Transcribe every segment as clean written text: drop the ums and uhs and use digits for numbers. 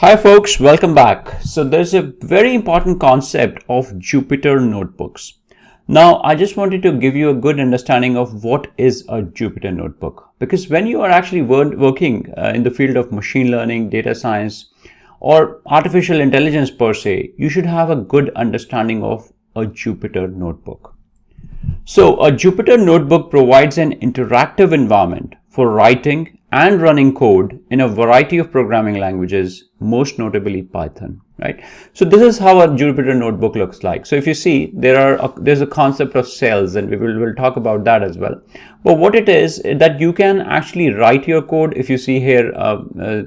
Hi folks, welcome back. So there's a very important concept of Jupyter notebooks. Now, I just wanted to give you a good understanding of what is a Jupyter notebook, because when you are actually working in the field of machine learning, data science, or artificial intelligence per se, you should have a good understanding of a Jupyter notebook. So a Jupyter notebook provides an interactive environment for writing and running code in a variety of programming languages, most notably Python, right? So this is how a Jupyter notebook looks like. So if you see, there's a concept of cells, and we'll talk about that as well. But what it is that you can actually write your code. If you see here,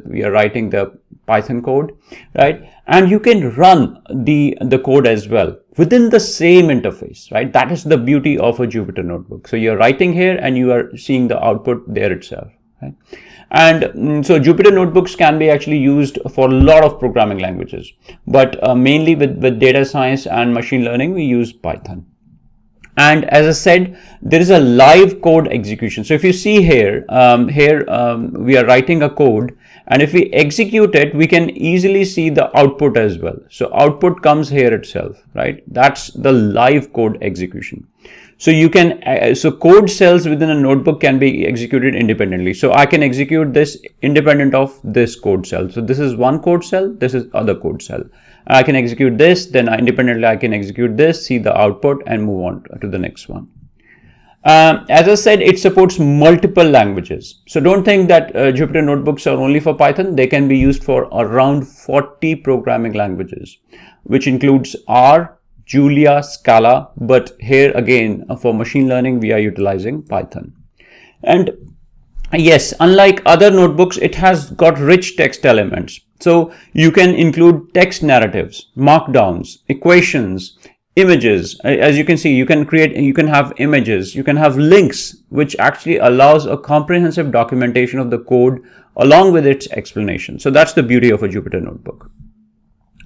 we are writing the Python code, right? And you can run the code as well within the same interface, right? That is the beauty of a Jupyter notebook. So you're writing here and you are seeing the output there itself, right? And so Jupyter notebooks can be actually used for a lot of programming languages, but mainly with data science and machine learning, we use Python. And as I said, there is a live code execution. So if you see here, we are writing a code, and if we execute it, we can easily see the output as well. So output comes here itself, right? That's the live code execution. So you can, so code cells within a notebook can be executed independently. So I can execute this independent of this code cell. So this is one code cell, this is other code cell. I can execute this, then independently I can execute this, see the output, and move on to the next one. As I said, it supports multiple languages. So don't think that Jupyter notebooks are only for Python. They can be used for around 40 programming languages, which includes R, Julia, Scala, but here again, for machine learning, we are utilizing Python. And yes, unlike other notebooks, it has got rich text elements. So you can include text narratives, markdowns, equations, images. As you can see, you can have images, you can have links, which actually allows a comprehensive documentation of the code along with its explanation. So that's the beauty of a Jupyter notebook.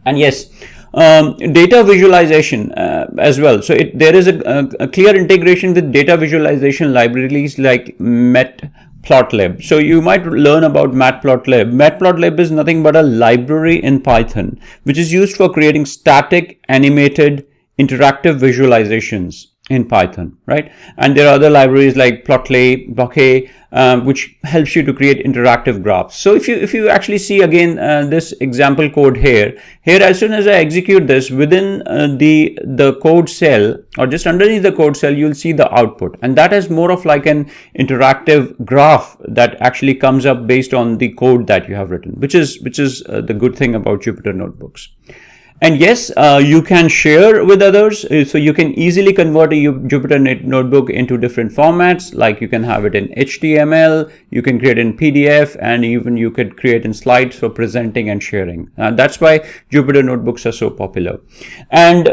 And yes, data visualization as well. So there is a clear integration with data visualization libraries like Matplotlib. So you might learn about Matplotlib. Matplotlib is nothing but a library in Python, which is used for creating static, animated, interactive visualizations in Python, right? And there are other libraries like Plotly, Bokeh, which helps you to create interactive graphs. So if you actually see again this example code here, as soon as I execute this within the code cell or just underneath the code cell, you'll see the output, and that is more of like an interactive graph that actually comes up based on the code that you have written, which is the good thing about Jupyter notebooks. And yes, you can share with others. So you can easily convert a Jupyter notebook into different formats, like you can have it in HTML, you can create in PDF, and even you could create in slides for presenting and sharing. That's why Jupyter notebooks are so popular. And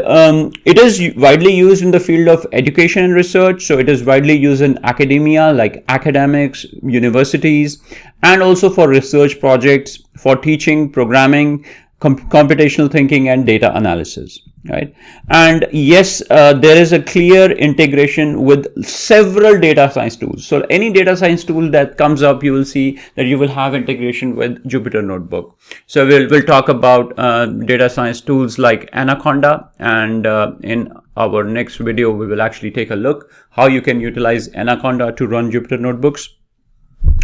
it is widely used in the field of education and research. So it is widely used in academia, like academics, universities, and also for research projects, for teaching, programming, computational thinking, and data analysis, right? And yes, there is a clear integration with several data science tools. So any data science tool that comes up, you will see that you will have integration with Jupyter notebook. So we'll talk about data science tools like Anaconda, and in our next video, we will actually take a look how you can utilize Anaconda to run Jupyter notebooks.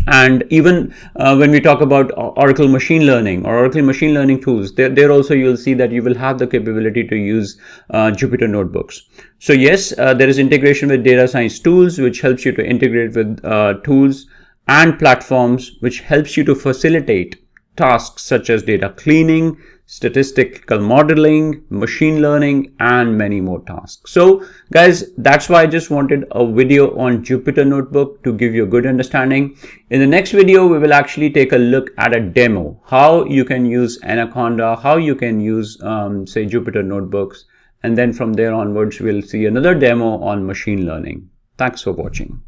And even when we talk about Oracle machine learning or Oracle machine learning tools, there also you'll see that you will have the capability to use Jupyter notebooks. So yes, there is integration with data science tools, which helps you to integrate with tools and platforms, which helps you to facilitate tasks such as data cleaning, statistical modeling, machine learning, and many more tasks. So guys, that's why I just wanted a video on Jupyter notebook to give you a good understanding. In the next video, we will actually take a look at a demo, how you can use Anaconda, how you can use say Jupyter notebooks, and then from there onwards, we'll see another demo on machine learning. Thanks for watching.